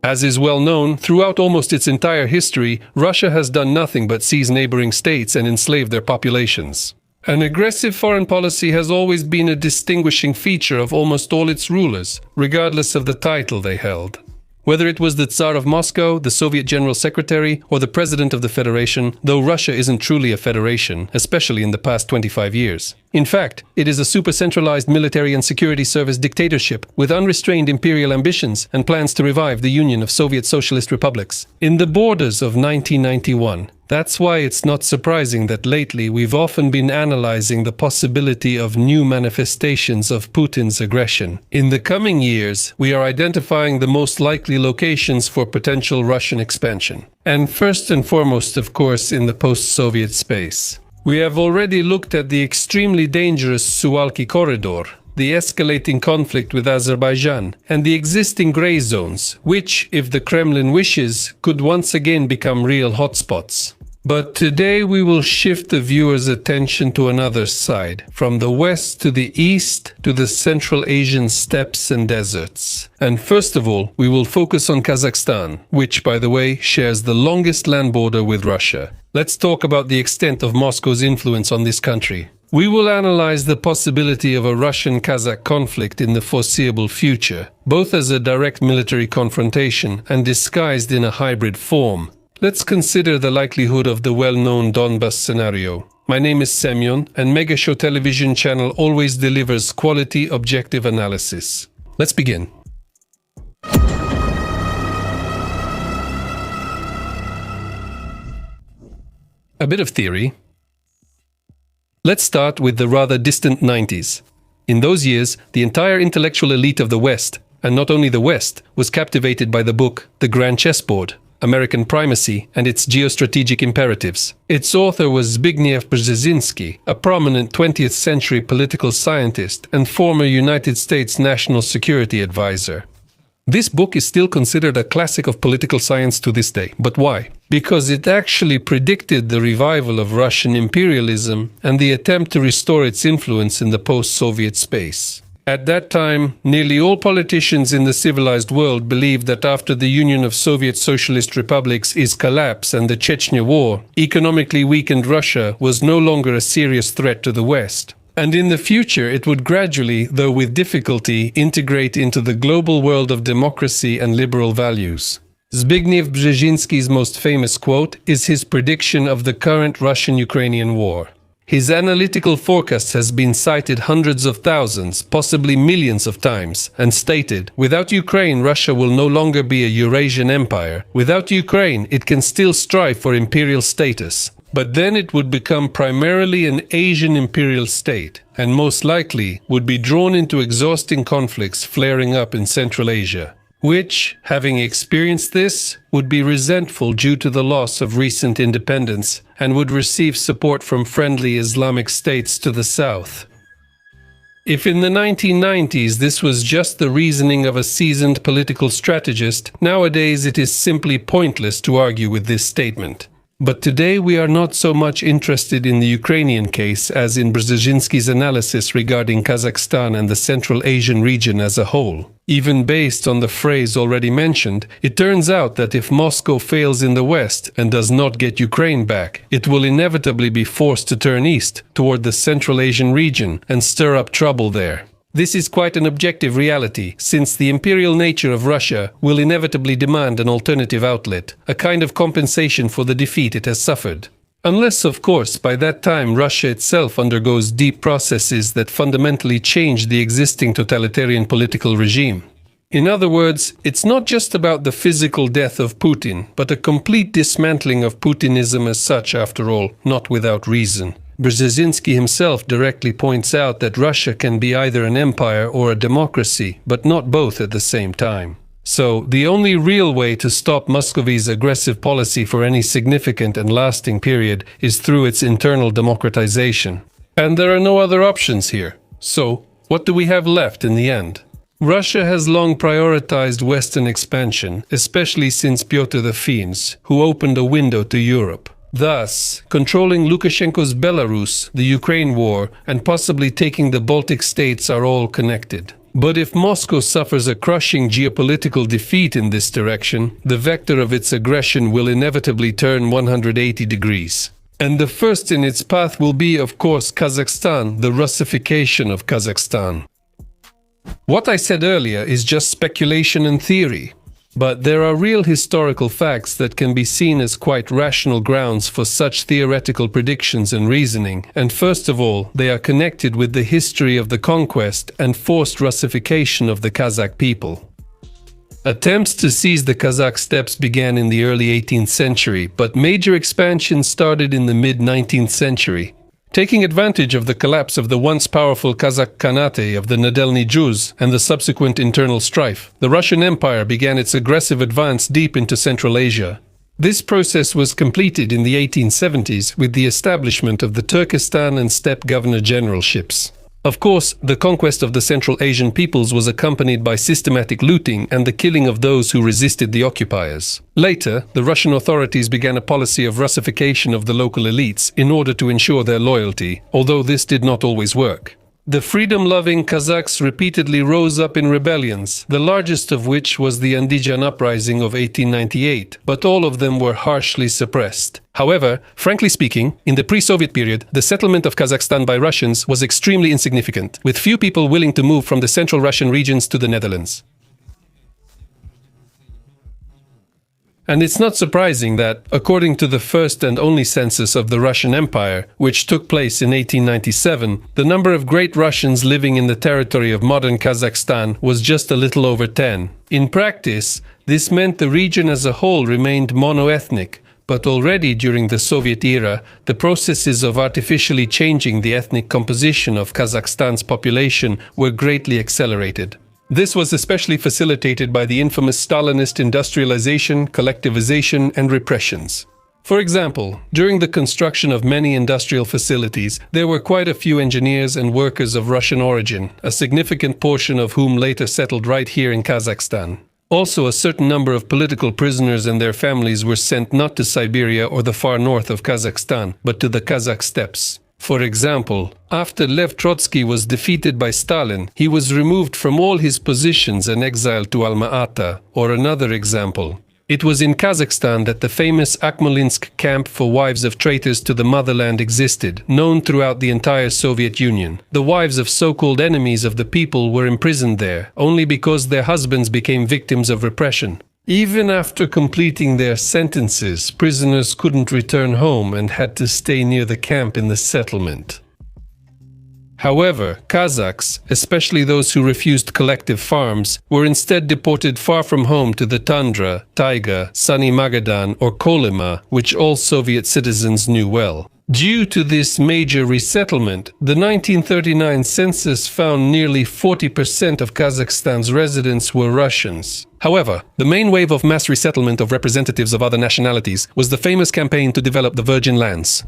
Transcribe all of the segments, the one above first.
As is well known, throughout almost its entire history, Russia has done nothing but seize neighboring states and enslave their populations. An aggressive foreign policy has always been a distinguishing feature of almost all its rulers, regardless of the title they held. Whether it was the Tsar of Moscow, the Soviet General Secretary, or the President of the Federation, though Russia isn't truly a federation, especially in the past 25 years. In fact, it is a super-centralized military and security service dictatorship with unrestrained imperial ambitions and plans to revive the Union of Soviet Socialist Republics in the borders of 1991. That's why it's not surprising that lately we've often been analyzing the possibility of new manifestations of Putin's aggression. In the coming years, we are identifying the most likely locations for potential Russian expansion. And first and foremost, of course, in the post-Soviet space. We have already looked at the extremely dangerous Suwalki corridor, the escalating conflict with Azerbaijan, and the existing gray zones, which, if the Kremlin wishes, could once again become real hotspots. But today we will shift the viewer's attention to another side, from the west to the east to the Central Asian steppes and deserts. And first of all, we will focus on Kazakhstan, which, by the way, shares the longest land border with Russia. Let's talk about the extent of Moscow's influence on this country. We will analyze the possibility of a Russian-Kazakh conflict in the foreseeable future, both as a direct military confrontation and disguised in a hybrid form. Let's consider the likelihood of the well-known Donbas scenario. My name is Semyon, and Mega Show television channel always delivers quality, objective analysis. Let's begin. A bit of theory. Let's start with the rather distant 90s. In those years, the entire intellectual elite of the West, and not only the West, was captivated by the book The Grand Chessboard, American Primacy and its Geostrategic Imperatives. Its author was Zbigniew Brzezinski, a prominent 20th century political scientist and former United States National Security Advisor. This book is still considered a classic of political science to this day. But why? Because it actually predicted the revival of Russian imperialism and the attempt to restore its influence in the post-Soviet space. At that time, nearly all politicians in the civilized world believed that after the Union of Soviet Socialist Republics' collapse and the Chechnya War, economically weakened Russia was no longer a serious threat to the West. And in the future, it would gradually, though with difficulty, integrate into the global world of democracy and liberal values. Zbigniew Brzezinski's most famous quote is his prediction of the current Russian-Ukrainian war. His analytical forecast has been cited hundreds of thousands, possibly millions of times, and stated, without Ukraine, Russia will no longer be a Eurasian empire. Without Ukraine, it can still strive for imperial status. But then it would become primarily an Asian imperial state, and most likely would be drawn into exhausting conflicts flaring up in Central Asia, which, having experienced this, would be resentful due to the loss of recent independence and would receive support from friendly Islamic states to the south. If in the 1990s this was just the reasoning of a seasoned political strategist, nowadays it is simply pointless to argue with this statement. But today we are not so much interested in the Ukrainian case as in Brzezinski's analysis regarding Kazakhstan and the Central Asian region as a whole. Even based on the phrase already mentioned, it turns out that if Moscow fails in the West and does not get Ukraine back, it will inevitably be forced to turn east toward the Central Asian region and stir up trouble there. This is quite an objective reality, since the imperial nature of Russia will inevitably demand an alternative outlet, a kind of compensation for the defeat it has suffered. Unless, of course, by that time Russia itself undergoes deep processes that fundamentally change the existing totalitarian political regime. In other words, it's not just about the physical death of Putin, but a complete dismantling of Putinism as such, after all, not without reason. Brzezinski himself directly points out that Russia can be either an empire or a democracy, but not both at the same time. So, the only real way to stop Muscovy's aggressive policy for any significant and lasting period is through its internal democratization. And there are no other options here. So, what do we have left in the end? Russia has long prioritized Western expansion, especially since Pyotr the Fiends, who opened a window to Europe. Thus, controlling Lukashenko's Belarus, the Ukraine war, and possibly taking the Baltic states are all connected. But if Moscow suffers a crushing geopolitical defeat in this direction, the vector of its aggression will inevitably turn 180 degrees. And the first in its path will be, of course, Kazakhstan, the Russification of Kazakhstan. What I said earlier is just speculation and theory, but there are real historical facts that can be seen as quite rational grounds for such theoretical predictions and reasoning, and first of all, they are connected with the history of the conquest and forced Russification of the Kazakh people. Attempts to seize the Kazakh steppes began in the early 18th century, but major expansion started in the mid-19th century. Taking advantage of the collapse of the once powerful Kazakh Khanate of the Nadelny Jews and the subsequent internal strife, the Russian Empire began its aggressive advance deep into Central Asia. This process was completed in the 1870s with the establishment of the Turkestan and Steppe Governor-Generalships. Of course, the conquest of the Central Asian peoples was accompanied by systematic looting and the killing of those who resisted the occupiers. Later, the Russian authorities began a policy of Russification of the local elites in order to ensure their loyalty, although this did not always work. The freedom-loving Kazakhs repeatedly rose up in rebellions, the largest of which was the Andijan uprising of 1898, but all of them were harshly suppressed. However, frankly speaking, in the pre-Soviet period, the settlement of Kazakhstan by Russians was extremely insignificant, with few people willing to move from the central Russian regions to the Netherlands. And it's not surprising that, according to the first and only census of the Russian Empire, which took place in 1897, the number of Great Russians living in the territory of modern Kazakhstan was just a little over 10. In practice, this meant the region as a whole remained monoethnic, but already during the Soviet era, the processes of artificially changing the ethnic composition of Kazakhstan's population were greatly accelerated. This was especially facilitated by the infamous Stalinist industrialization, collectivization, and repressions. For example, during the construction of many industrial facilities, there were quite a few engineers and workers of Russian origin, a significant portion of whom later settled right here in Kazakhstan. Also, a certain number of political prisoners and their families were sent not to Siberia or the far north of Kazakhstan, but to the Kazakh steppes. For example, after Lev Trotsky was defeated by Stalin, he was removed from all his positions and exiled to Alma-Ata. Or another example, it was in Kazakhstan that the famous Akmolinsk camp for wives of traitors to the motherland existed, known throughout the entire Soviet Union. The wives of so-called enemies of the people were imprisoned there, only because their husbands became victims of repression. Even after completing their sentences, prisoners couldn't return home and had to stay near the camp in the settlement. However, Kazakhs, especially those who refused collective farms, were instead deported far from home to the tundra, taiga, sunny Magadan or Kolyma, which all Soviet citizens knew well. Due to this major resettlement, the 1939 census found nearly 40% of Kazakhstan's residents were Russians. However, the main wave of mass resettlement of representatives of other nationalities was the famous campaign to develop the Virgin Lands.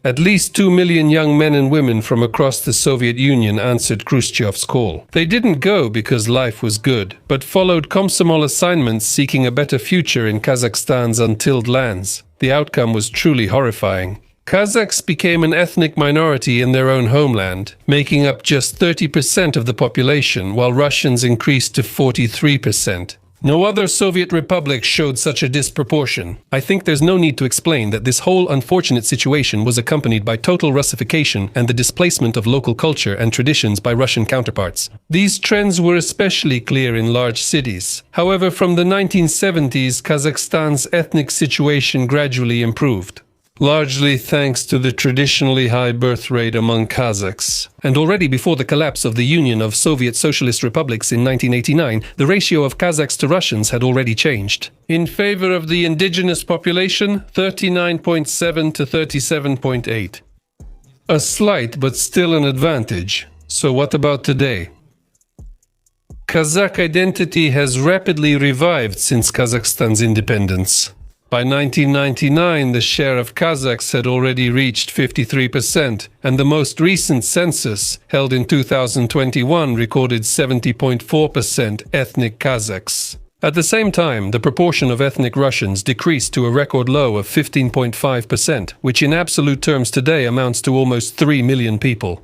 At least 2 million young men and women from across the Soviet Union answered Khrushchev's call. They didn't go because life was good, but followed Komsomol assignments seeking a better future in Kazakhstan's untilled lands. The outcome was truly horrifying. Kazakhs became an ethnic minority in their own homeland, making up just 30% of the population, while Russians increased to 43%. No other Soviet republic showed such a disproportion. I think there's no need to explain that this whole unfortunate situation was accompanied by total Russification and the displacement of local culture and traditions by Russian counterparts. These trends were especially clear in large cities. However, from the 1970s, Kazakhstan's ethnic situation gradually improved, largely thanks to the traditionally high birth rate among Kazakhs. And already before the collapse of the Union of Soviet Socialist Republics in 1989, the ratio of Kazakhs to Russians had already changed. In favor of the indigenous population, 39.7 to 37.8. A slight but still an advantage. So what about today? Kazakh identity has rapidly revived since Kazakhstan's independence. By 1999, the share of Kazakhs had already reached 53%, and the most recent census, held in 2021, recorded 70.4% ethnic Kazakhs. At the same time, the proportion of ethnic Russians decreased to a record low of 15.5%, which in absolute terms today amounts to almost 3 million people.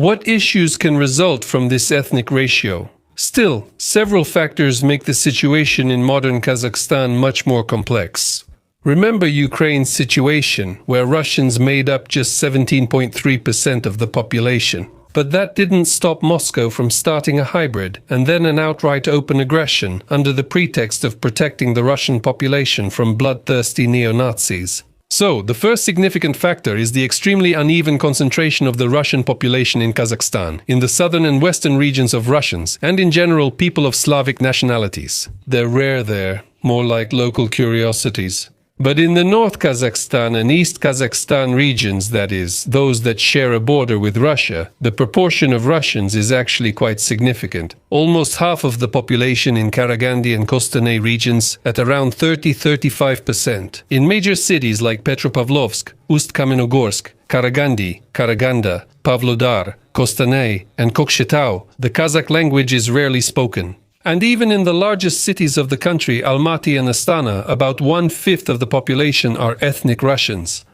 What issues can result from this ethnic ratio? Still, several factors make the situation in modern Kazakhstan much more complex. Remember Ukraine's situation, where Russians made up just 17.3% of the population. But that didn't stop Moscow from starting a hybrid and then an outright open aggression under the pretext of protecting the Russian population from bloodthirsty neo-Nazis. So, the first significant factor is the extremely uneven concentration of the Russian population in Kazakhstan, in the southern and western regions of Russians, and in general people of Slavic nationalities. They're rare there, more like local curiosities. But in the North Kazakhstan and East Kazakhstan regions, that is, those that share a border with Russia, the proportion of Russians is actually quite significant. Almost half of the population in Karaganda and Kostanay regions, at around 30–35%. In major cities like Petropavlovsk, Ust-Kamenogorsk, Karaganda, Pavlodar, Kostanay, and Kokshetau, the Kazakh language is rarely spoken. And even in the largest cities of the country, Almaty and Astana, about 1/5 of the population are ethnic Russians.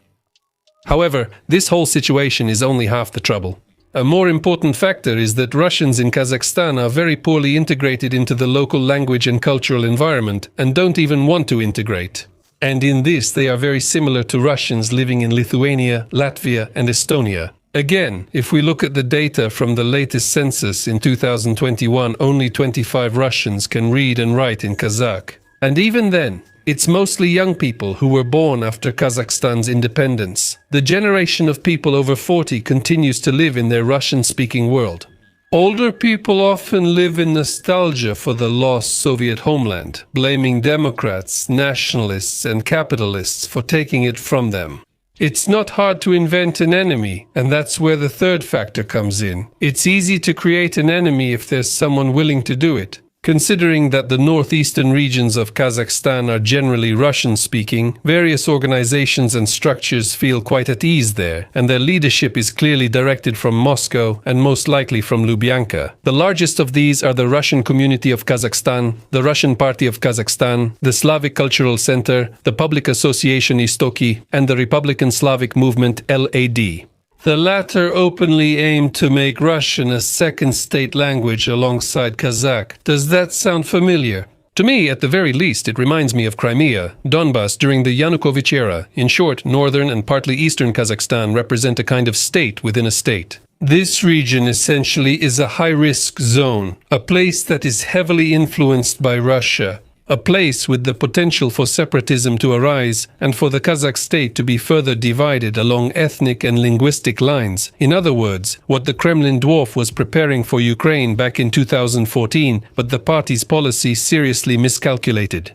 However, this whole situation is only half the trouble. A more important factor is that Russians in Kazakhstan are very poorly integrated into the local language and cultural environment and don't even want to integrate. And in this, they are very similar to Russians living in Lithuania, Latvia, and Estonia. Again, if we look at the data from the latest census in 2021, only 25 Russians can read and write in Kazakh. And even then, it's mostly young people who were born after Kazakhstan's independence. The generation of people over 40 continues to live in their Russian-speaking world. Older people often live in nostalgia for the lost Soviet homeland, blaming Democrats, nationalists, and capitalists for taking it from them. It's not hard to invent an enemy, and that's where the third factor comes in. It's easy to create an enemy if there's someone willing to do it. Considering that the northeastern regions of Kazakhstan are generally Russian-speaking, various organizations and structures feel quite at ease there, and their leadership is clearly directed from Moscow and most likely from Lubyanka. The largest of these are the Russian Community of Kazakhstan, the Russian Party of Kazakhstan, the Slavic Cultural Center, the Public Association Istoki, and the Republican Slavic Movement LAD. The latter openly aimed to make Russian a second state language alongside Kazakh. Does that sound familiar? To me, at the very least, it reminds me of Crimea, Donbas during the Yanukovych era. In short, northern and partly eastern Kazakhstan represent a kind of state within a state. This region essentially is a high-risk zone, a place that is heavily influenced by Russia. A place with the potential for separatism to arise and for the Kazakh state to be further divided along ethnic and linguistic lines. In other words, what the Kremlin dwarf was preparing for Ukraine back in 2014, but the party's policy seriously miscalculated.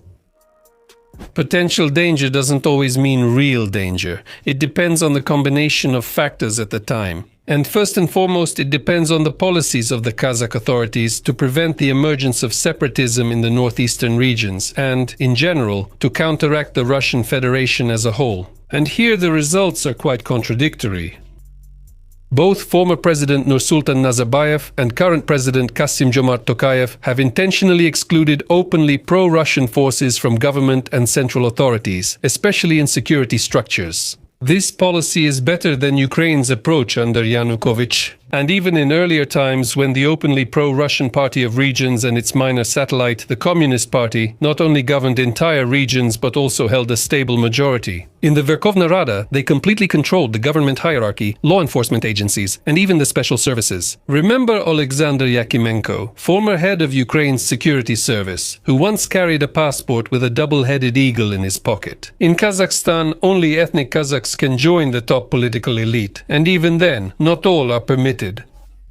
Potential danger doesn't always mean real danger. It depends on the combination of factors at the time. And first and foremost, it depends on the policies of the Kazakh authorities to prevent the emergence of separatism in the northeastern regions and, in general, to counteract the Russian Federation as a whole. And here the results are quite contradictory. Both former President Nursultan Nazarbayev and current President Kassym-Jomart Tokayev have intentionally excluded openly pro-Russian forces from government and central authorities, especially in security structures. This policy is better than Ukraine's approach under Yanukovych, and even in earlier times when the openly pro-Russian Party of Regions and its minor satellite, the Communist Party, not only governed entire regions but also held a stable majority. In the Verkhovna Rada, they completely controlled the government hierarchy, law enforcement agencies, and even the special services. Remember Alexander Yakimenko, former head of Ukraine's security service, who once carried a passport with a double-headed eagle in his pocket. In Kazakhstan, only ethnic Kazakhs can join the top political elite, and even then, not all are permitted.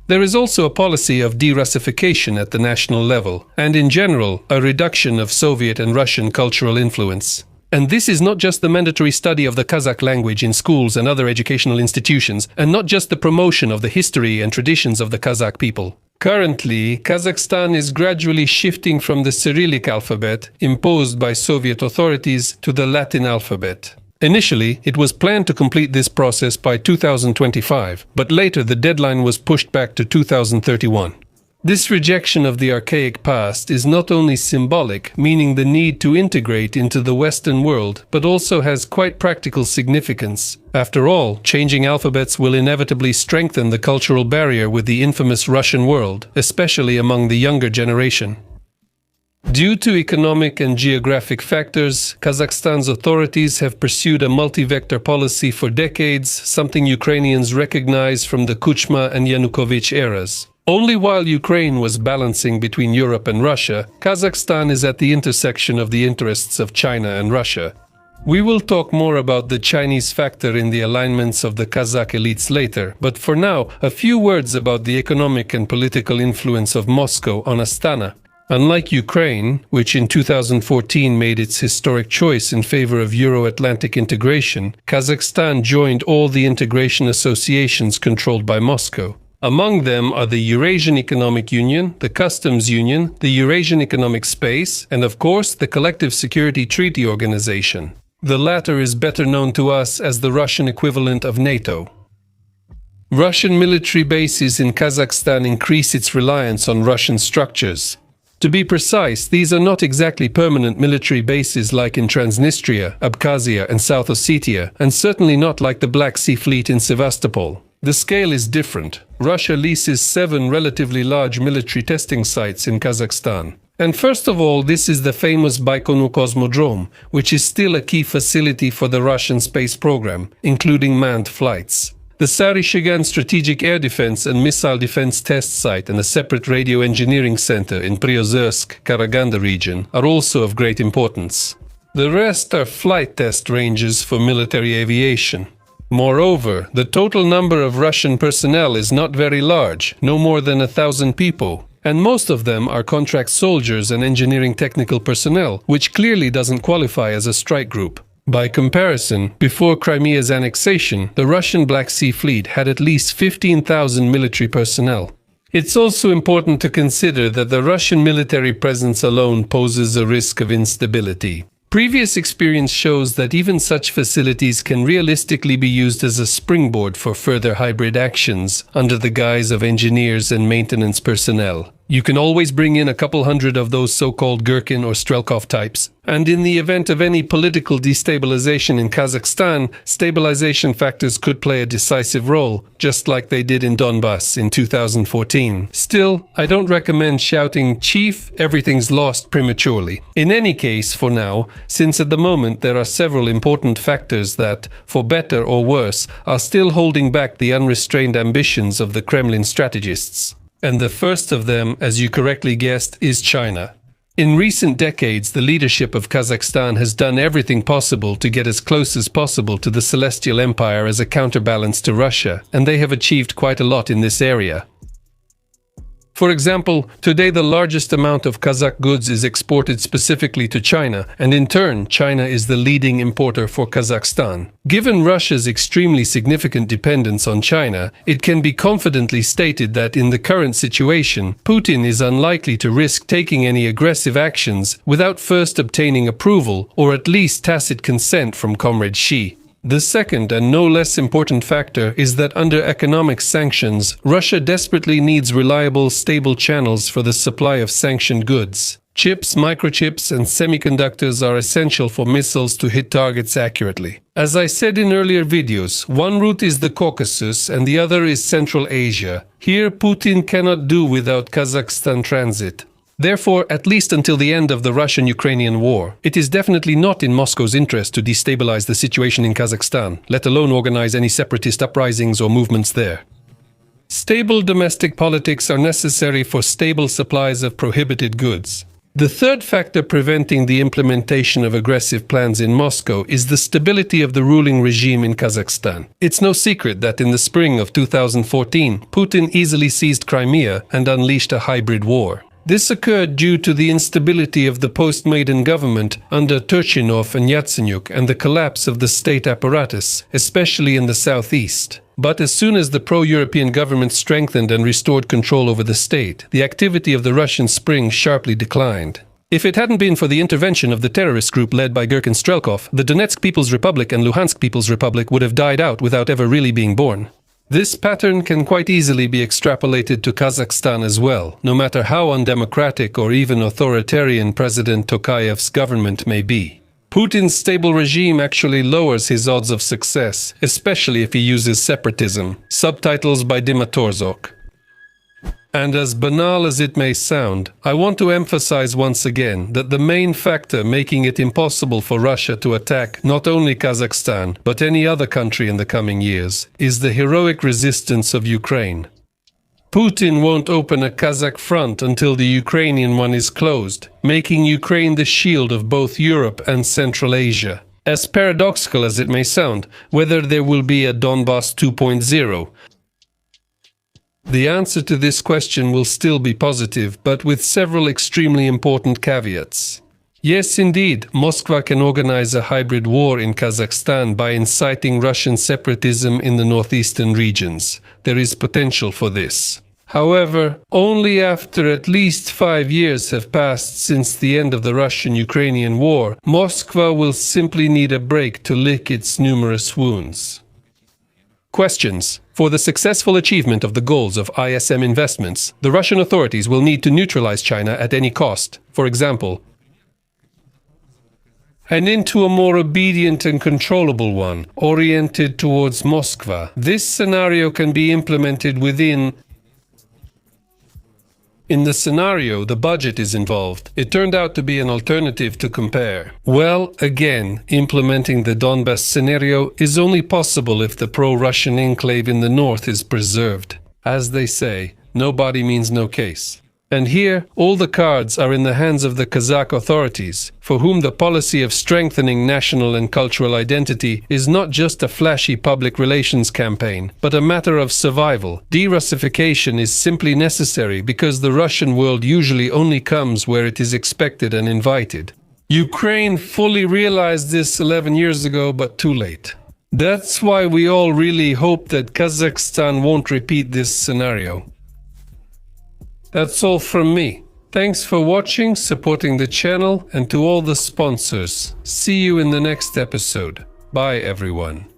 There is also a policy of de-Russification at the national level, and in general, a reduction of Soviet and Russian cultural influence. And this is not just the mandatory study of the Kazakh language in schools and other educational institutions, and not just the promotion of the history and traditions of the Kazakh people. Currently, Kazakhstan is gradually shifting from the Cyrillic alphabet, imposed by Soviet authorities, to the Latin alphabet. Initially, it was planned to complete this process by 2025, but later the deadline was pushed back to 2031. This rejection of the archaic past is not only symbolic, meaning the need to integrate into the Western world, but also has quite practical significance. After all, changing alphabets will inevitably strengthen the cultural barrier with the infamous Russian world, especially among the younger generation. Due to economic and geographic factors, Kazakhstan's authorities have pursued a multi-vector policy for decades, something Ukrainians recognize from the Kuchma and Yanukovych eras. Only while Ukraine was balancing between Europe and Russia, Kazakhstan is at the intersection of the interests of China and Russia. We will talk more about the Chinese factor in the alignments of the Kazakh elites later, but for now, a few words about the economic and political influence of Moscow on Astana. Unlike Ukraine, which in 2014 made its historic choice in favor of Euro-Atlantic integration, Kazakhstan joined all the integration associations controlled by Moscow. Among them are the Eurasian Economic Union, the Customs Union, the Eurasian Economic Space, and of course the Collective Security Treaty Organization. The latter is better known to us as the Russian equivalent of NATO. Russian military bases in Kazakhstan increase its reliance on Russian structures. To be precise, these are not exactly permanent military bases like in Transnistria, Abkhazia, and South Ossetia, and certainly not like the Black Sea Fleet in Sevastopol. The scale is different. Russia leases 7 relatively large military testing sites in Kazakhstan. And first of all, this is the famous Baikonur Cosmodrome, which is still a key facility for the Russian space program, including manned flights. The Sary-Shagan Strategic Air Defense and Missile Defense Test Site and a separate radio engineering center in Priozersk, Karaganda region are also of great importance. The rest are flight test ranges for military aviation. Moreover, the total number of Russian personnel is not very large, no more than 1,000 people, and most of them are contract soldiers and engineering technical personnel, which clearly doesn't qualify as a strike group. By comparison, before Crimea's annexation, the Russian Black Sea Fleet had at least 15,000 military personnel. It's also important to consider that the Russian military presence alone poses a risk of instability. Previous experience shows that even such facilities can realistically be used as a springboard for further hybrid actions under the guise of engineers and maintenance personnel. You can always bring in a couple hundred of those so-called Gherkin or Strelkov types. And in the event of any political destabilization in Kazakhstan, stabilization factors could play a decisive role, just like they did in Donbass in 2014. Still, I don't recommend shouting, "Chief, everything's lost," prematurely. In any case, for now, since at the moment there are several important factors that, for better or worse, are still holding back the unrestrained ambitions of the Kremlin strategists. And the first of them, as you correctly guessed, is China. In recent decades, the leadership of Kazakhstan has done everything possible to get as close as possible to the Celestial Empire as a counterbalance to Russia, and they have achieved quite a lot in this area. For example, today the largest amount of Kazakh goods is exported specifically to China, and in turn, China is the leading importer for Kazakhstan. Given Russia's extremely significant dependence on China, it can be confidently stated that in the current situation, Putin is unlikely to risk taking any aggressive actions without first obtaining approval or at least tacit consent from Comrade Xi. The second and no less important factor is that under economic sanctions, Russia desperately needs reliable, stable channels for the supply of sanctioned goods. Chips, microchips, and semiconductors are essential for missiles to hit targets accurately. As I said in earlier videos, one route is the Caucasus and the other is Central Asia. Here, Putin cannot do without Kazakhstan transit. Therefore, at least until the end of the Russian-Ukrainian war, it is definitely not in Moscow's interest to destabilize the situation in Kazakhstan, let alone organize any separatist uprisings or movements there. Stable domestic politics are necessary for stable supplies of prohibited goods. The third factor preventing the implementation of aggressive plans in Moscow is the stability of the ruling regime in Kazakhstan. It's no secret that in the spring of 2014, Putin easily seized Crimea and unleashed a hybrid war. This occurred due to the instability of the post-Maidan government under Turchinov and Yatsenyuk and the collapse of the state apparatus, especially in the southeast. But as soon as the pro-European government strengthened and restored control over the state, the activity of the Russian Spring sharply declined. If it hadn't been for the intervention of the terrorist group led by Gherkin Strelkov, the Donetsk People's Republic and Luhansk People's Republic would have died out without ever really being born. This pattern can quite easily be extrapolated to Kazakhstan as well, no matter how undemocratic or even authoritarian President Tokayev's government may be. Putin's stable regime actually lowers his odds of success, especially if he uses separatism. Subtitles by Dima Torzok. And as banal as it may sound, I want to emphasize once again that the main factor making it impossible for Russia to attack not only Kazakhstan, but any other country in the coming years, is the heroic resistance of Ukraine. Putin won't open a Kazakh front until the Ukrainian one is closed, making Ukraine the shield of both Europe and Central Asia. As paradoxical as it may sound, whether there will be a Donbass 2.0, the answer to this question will still be positive, but with several extremely important caveats. Yes, indeed, Moscow can organize a hybrid war in Kazakhstan by inciting Russian separatism in the northeastern regions. There is potential for this. However, only after at least 5 years have passed since the end of the Russian-Ukrainian war, Moscow will simply need a break to lick its numerous wounds. Questions. For the successful achievement of the goals of ISM investments, the Russian authorities will need to neutralize China at any cost. For example, and into a more obedient and controllable one, oriented towards Moscow. This scenario can be implemented In the scenario, the budget is involved. It turned out to be an alternative to compare. Well, again, implementing the Donbass scenario is only possible if the pro-Russian enclave in the north is preserved. As they say, nobody means no case. And here, all the cards are in the hands of the Kazakh authorities, for whom the policy of strengthening national and cultural identity is not just a flashy public relations campaign, but a matter of survival. De-Russification is simply necessary because the Russian world usually only comes where it is expected and invited. Ukraine fully realized this 11 years ago, but too late. That's why we all really hope that Kazakhstan won't repeat this scenario. That's all from me. Thanks for watching, supporting the channel, and to all the sponsors. See you in the next episode. Bye, everyone.